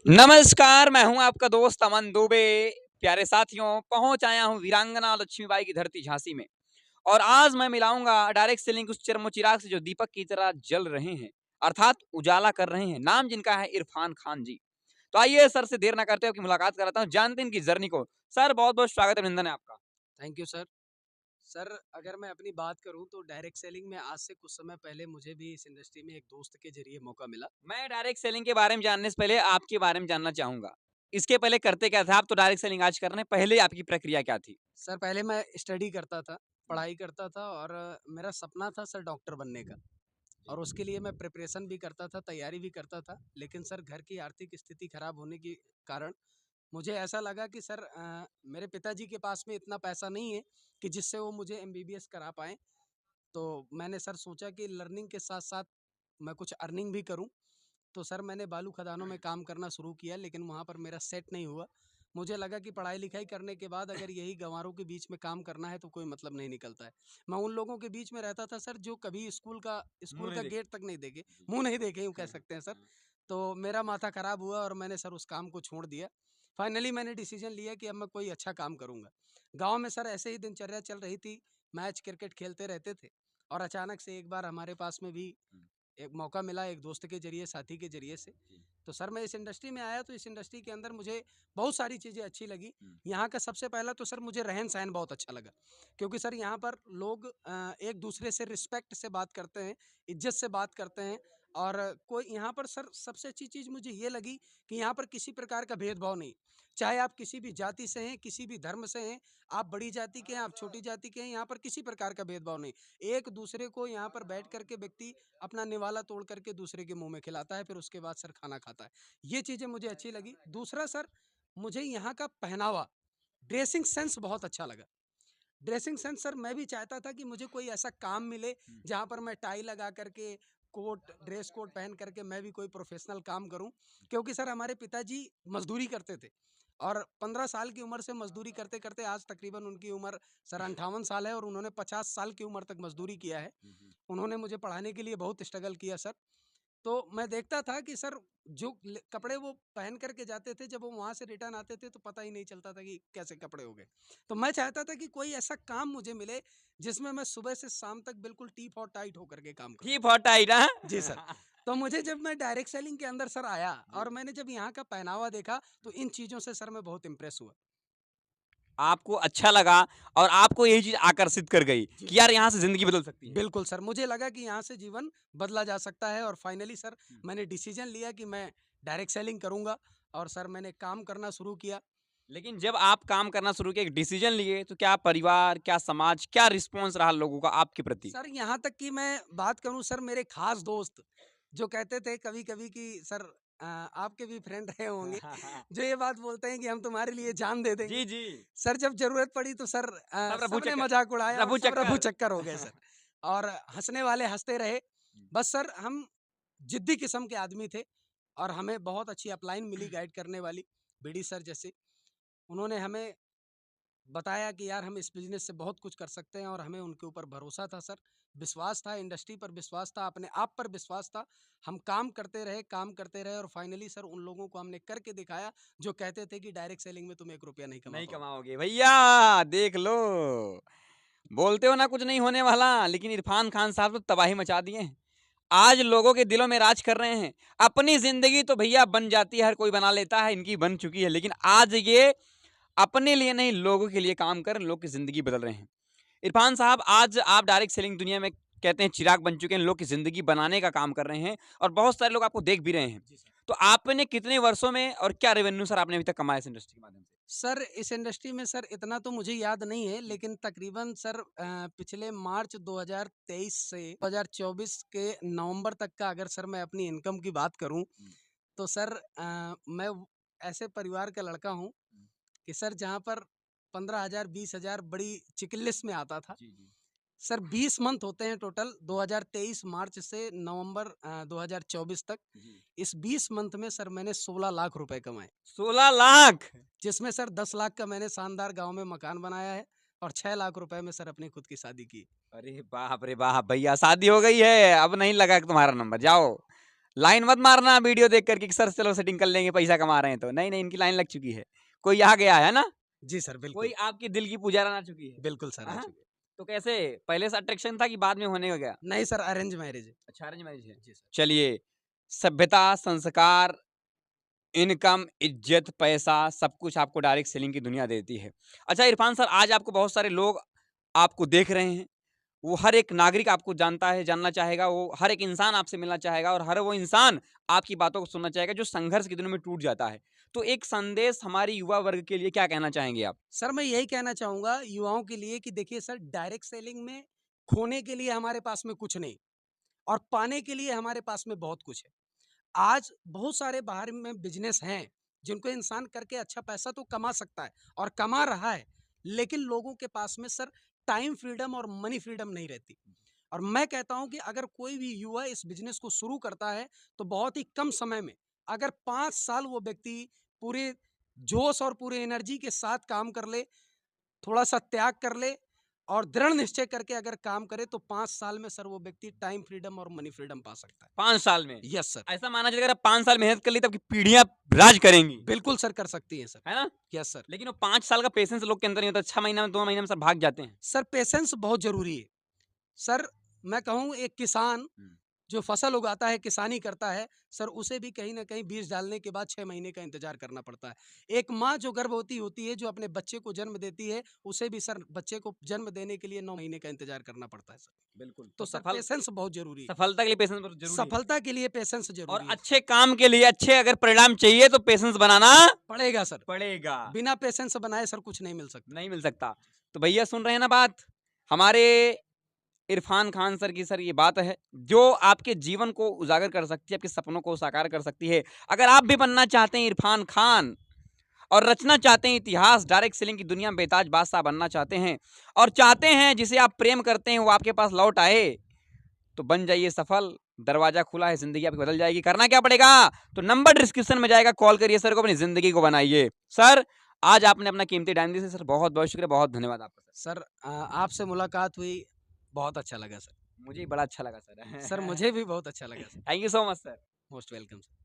नमस्कार, मैं हूँ आपका दोस्त अमन दुबे। प्यारे साथियों, पहुँच आया हूँ वीरांगना लक्ष्मीबाई की धरती झांसी में और आज मैं मिलाऊँगा डायरेक्ट सेलिंग उस चरमोचिराग से जो दीपक की तरह जल रहे हैं, अर्थात उजाला कर रहे हैं। नाम जिनका है इरफान खान जी। तो आइए सर से देर ना करते हुए आपकी मुलाकात कराता हूँ, जानते हैं इनकी जर्नी को। सर बहुत-बहुत स्वागत अभिनंदन है आपका। Thank you sir. सर अगर मैं अपनी बात करूँ तो डायरेक्ट सेलिंग में आज से कुछ समय पहले मुझे भी इस इंडस्ट्री में एक दोस्त के ज़रिए मौका मिला। मैं डायरेक्ट सेलिंग के बारे में जानने से पहले आपके बारे में जानना चाहूँगा। इसके पहले करते क्या थे आप? तो डायरेक्ट सेलिंग आज कर रहे हैं, पहले आपकी प्रक्रिया क्या थी? सर पहले मैं स्टडी करता था, पढ़ाई करता था और मेरा सपना था सर डॉक्टर बनने का और उसके लिए मैं प्रिपरेशन भी करता था, तैयारी भी करता था। लेकिन सर घर की आर्थिक स्थिति खराब होने के कारण मुझे ऐसा लगा कि सर मेरे पिताजी के पास में इतना पैसा नहीं है कि जिससे वो मुझे एमबीबीएस करा पाएँ। तो मैंने सर सोचा कि लर्निंग के साथ-साथ मैं कुछ अर्निंग भी करूँ। तो सर मैंने बालू खदानों में काम करना शुरू किया लेकिन वहाँ पर मेरा सेट नहीं हुआ। मुझे लगा कि पढ़ाई-लिखाई करने के बाद अगर यही गँवारों के बीच में काम करना है तो कोई मतलब नहीं निकलता है। मैं उन लोगों के बीच में रहता था सर जो कभी मुँह स्कूल नहीं का देखे। गेट तक नहीं देखे, जी। मुँह नहीं देखे यूँ कह हाँ, सकते हैं सर। हाँ। तो मेरा माथा खराब हुआ और मैंने सर उस काम को छोड़ दिया। फाइनली मैंने डिसीज़न लिया कि अब मैं कोई अच्छा काम करूँगा। गाँव में सर ऐसे ही दिनचर्या चल रही थी, मैच क्रिकेट खेलते रहते थे और अचानक से एक बार हमारे पास में भी हुँ, एक मौका मिला एक दोस्त के ज़रिए, साथी के ज़रिए से। जी। तो सर मैं इस इंडस्ट्री में आया तो इस इंडस्ट्री के अंदर मुझे बहुत सारी चीज़ें अच्छी लगी। हुँ। यहाँ का सबसे पहला तो सर मुझे रहन-सहन बहुत अच्छा लगा। क्योंकि सर यहाँ पर लोग एक-दूसरे से रिस्पेक्ट से बात करते हैं, इज़्ज़त से बात करते हैं और कोई यहाँ पर सर सबसे अच्छी चीज़ मुझे ये लगी कि यहाँ पर किसी प्रकार का भेदभाव नहीं। चाहे आप किसी भी जाति से हैं, किसी भी धर्म से हैं, आप बड़ी जाति के हैं, आप छोटी जाति के हैं, यहाँ पर किसी प्रकार का भेदभाव नहीं। एक-दूसरे को यहाँ पर बैठ कर के व्यक्ति अपना निवाला तोड़ करके दूसरे के मुँह में खिलाता है, फिर उसके बाद सर खाना खाता है। ये चीज़ें मुझे अच्छी लगी। दूसरा सर, मुझे यहाँ का पहनावा, ड्रेसिंग सेंस बहुत अच्छा लगा। ड्रेसिंग सेंस सर मैं भी चाहता था कि मुझे कोई ऐसा काम मिले, हुँ। जहाँ पर मैं टाई लगा कर के, ड्रेस कोट पहन कर के मैं भी कोई प्रोफ़ेशनल काम करूँ। क्योंकि सर हमारे पिताजी मज़दूरी करते थे और 15 साल की उम्र से मज़दूरी करते-करते आज तकरीबन उनकी उम्र सर 58 साल है और उन्होंने 50 साल की उम्र तक मज़दूरी किया है। हुँ, हुँ। उन्होंने मुझे पढ़ाने के लिए बहुत स्ट्रगल किया सर। तो मैं देखता था कि सर जो कपड़े वो पहन करके जाते थे जब वो वहाँ से रिटर्न आते थे तो पता ही नहीं चलता था कि कैसे कपड़े हो गए। तो मैं चाहता था कि कोई ऐसा काम मुझे मिले जिसमें मैं सुबह से शाम तक बिल्कुल टीप और टाइट होकर के काम करूँ। टी फॉर टाइट हाँ? जी सर। तो मुझे जब मैं डायरेक्ट सेलिंग के अंदर सर आया जी। और मैंने जब यहाँ का पहनावा देखा तो इन चीज़ों से सर मैं बहुत इम्प्रेस हुआ। आपको अच्छा लगा और आपको यही चीज़ आकर्षित कर गई जी कि यार यहाँ से ज़िंदगी बदल सकती है। बिल्कुल सर, मुझे लगा कि यहाँ से जीवन बदला जा सकता है और फाइनली सर हुँ। मैंने डिसीज़न लिया कि मैं डायरेक्ट सेलिंग करूँगा और सर मैंने काम करना शुरू किया। लेकिन जब आप काम करना शुरू किया, एक डिसीज़न लिए, तो क्या परिवार, क्या समाज, क्या रिस्पॉन्स रहा लोगों का आपके प्रति? सर यहाँ तक कि मैं बात करूँ सर मेरे ख़ास दोस्त जो कहते थे कभी-कभी कि सर आपके भी फ्रेंड रहे होंगे, जो ये बात बोलते हैं कि हम तुम्हारे लिए जान दे देंगे। जी, जी। सर जब ज़रूरत पड़ी तो सर सब रफू सबने चक्कर मज़ाक उड़ाया और रफू सब रफू चक्कर। चक्कर हो गए सर और हँसने वाले हँसते रहे। हुँ। बस सर हम ज़िद्दी किस्म के आदमी थे और हमें बहुत अच्छी अपलाइन मिली गाइड करने वाली, बीडी सर जैसे। उन्होंने हमें बताया कि यार हम इस बिज़नेस से बहुत कुछ कर सकते हैं और हमें उनके ऊपर भरोसा था सर, विश्वास था, इंडस्ट्री पर विश्वास था, अपने आप पर विश्वास था। हम काम करते रहे और फाइनली सर उन लोगों को हमने करके दिखाया, जो कहते थे कि डायरेक्ट सेलिंग में तुम 1 रुपया नहीं कमा नहीं पाओगे। कमाओगे भैया, देख लो। बोलते हो ना कुछ नहीं होने वाला, लेकिन इरफान खान साहब तो तबाही मचा दिए हैं। आज लोगों के दिलों में राज कर रहे हैं। अपनी ज़िंदगी तो भैया बन जाती है, हर कोई बना लेता है, इनकी बन चुकी है। लेकिन आज ये अपने लिए नहीं, लोगों के लिए काम कर लोग की ज़िंदगी बदल रहे हैं। इरफान साहब, आज आप डायरेक्ट सेलिंग दुनिया में कहते हैं चिराग बन चुके हैं, लोग की ज़िंदगी बनाने का काम कर रहे हैं और बहुत सारे लोग आपको देख भी रहे हैं। जी सर। तो आपने कितने वर्षों में और क्या रेवेन्यू सर आपने अभी तक कमाया इस इंडस्ट्री के माध्यम से? सर इस इंडस्ट्री में सर इतना तो मुझे याद नहीं है, हुँ, लेकिन तकरीबन सर पिछले मार्च 2023 से 2024 के नवंबर तक का अगर सर मैं अपनी इनकम की बात करूँ, हुँ, तो सर मैं ऐसे परिवार का लड़का हूँ हुँ। कि सर जहाँ पर 15,000 20,000 बड़ी चिकिलिस में आता था। जी, जी। सर 20 मंथ होते हैं टोटल 2023 मार्च से नवंबर 2024 तक। जी। इस 20 मंथ में सर मैंने 16 लाख रुपए कमाए, 16 लाख! जिसमें सर 10 लाख का मैंने शानदार गाँव में मकान बनाया है और 6 लाख रुपए में सर अपनी खुद की शादी की। अरे बाप रे बाप! भैया शादी हो गई है, अब नहीं लगा कि तुम्हारा नंबर, जाओ। लाइन मत मारना वीडियो देख करके कि सर चलो सेटिंग कर लेंगे, पैसा कमा रहे हैं तो। नहीं, नहीं, इनकी लाइन लग चुकी है। कोई आ गया है ना? जी सर, कोई बिल्कुल। आपकी दिल की पुजारन आ चुकी है। बिल्कुल सर, आ हाँ? चुके हैं। तो कैसे पहले से अट्रैक्शन था कि बाद में होने हो गया? नहीं सर, अरेंज मैरिज है। अच्छा, अरेंज मैरिज है। जी सर। चलिए, सभ्यता, संस्कार, इनकम, इज्जत, पैसा सब कुछ आपको डायरेक्ट सेलिंग की दुनिया देती है। अच्छा इरफान सर, आज आपको बहुत सारे लोग आपको देख रहे हैं। वो हर एक नागरिक आपको जानता है, जानना चाहेगा, वो हर एक इंसान आपसे मिलना चाहेगा और हर वो इंसान आपकी बातों को सुनना चाहेगा जो संघर्ष के दिनों में टूट जाता है। तो एक संदेश हमारी युवा वर्ग के लिए क्या कहना चाहेंगे आप? सर मैं यही कहना चाहूँगा युवाओं के लिए कि देखिए सर, डायरेक्ट सेलिंग में खोने के लिए हमारे पास में कुछ नहीं और पाने के लिए हमारे पास में बहुत कुछ है। आज बहुत सारे बाहर में बिज़नेस हैं, जिनको इंसान करके अच्छा पैसा तो कमा सकता है और कमा रहा है, लेकिन लोगों के पास में सर टाइम फ्रीडम और मनी फ्रीडम नहीं रहती। और मैं कहता हूँ कि अगर कोई भी युवा इस बिज़नेस को शुरू करता है, तो बहुत ही कम समय में अगर 5 साल वो व्यक्ति पूरे जोश और पूरे एनर्जी के साथ काम कर ले, थोड़ा-सा त्याग कर ले और दृढ़ निश्चय करके अगर काम करे, तो 5 साल में सर वो व्यक्ति टाइम फ्रीडम और मनी फ्रीडम पा सकता है। 5 साल में? Yes sir. ऐसा माना जाए अगर आप 5 साल मेहनत कर ली तब की पीढ़ियाँ राज करेंगी। बिल्कुल सर, कर सकती हैं सर। है ना? Yes sir. लेकिन वो 5 साल का पेशेंस लोग के अंदर नहीं होता। 6 महीना में, 2 महीने में सब भाग जाते हैं। सर पेशेंस बहुत ज़रूरी है। सर मैं कहूँ एक किसान हुँ। जो फसल उगाता है, किसानी करता है, सर उसे भी कहीं न कहीं बीज डालने के बाद 6 महीने का इंतज़ार करना पड़ता है। एक माँ जो गर्भवती होती है, जो अपने बच्चे को जन्म देती है, उसे भी सर बच्चे को जन्म देने के लिए 9 महीने का इंतज़ार करना पड़ता है सर। बिल्कुल। तो सर पेशेंस बहुत ज़रूरी है। सफलता के लिए पेशेंस बहुत ज़रूरी है। सफलता के लिए पेशेंस और ज़रूरी है। अच्छे काम के लिए, अच्छे अगर परिणाम चाहिए तो पेशेंस बनाना पड़ेगा सर। पड़ेगा। बिना पेशेंस बनाए सर कुछ नहीं मिल सकता। नहीं मिल सकता। तो भैया सुन रहे हैं ना बात? हमारे इरफान खान सर की सर ये बात है, जो आपके जीवन को उजागर कर सकती है, आपके सपनों को साकार कर सकती है। अगर आप भी बनना चाहते हैं इरफान खान और रचना चाहते हैं इतिहास, डायरेक्ट सेलिंग की दुनिया में बेताज बादशाह बनना चाहते हैं और चाहते हैं जिसे आप प्रेम करते हैं वो आपके पास लौट आए, तो बन जाइए सफल। दरवाजा खुला है, ज़िंदगी आपकी बदल जाएगी। करना क्या पड़ेगा? तो नंबर डिस्क्रिप्शन में जाएगा, कॉल करिए सर को, अपनी ज़िंदगी को बनाइए। सर, आज आपने अपना कीमती टाइम दिया सर, बहुत-बहुत शुक्रिया, बहुत धन्यवाद आपका सर। सर आपसे मुलाकात हुई, बहुत अच्छा लगा सर। मुझे भी बड़ा अच्छा लगा सर। सर मुझे भी बहुत अच्छा लगा sir. Thank you so much sir. Most welcome sir.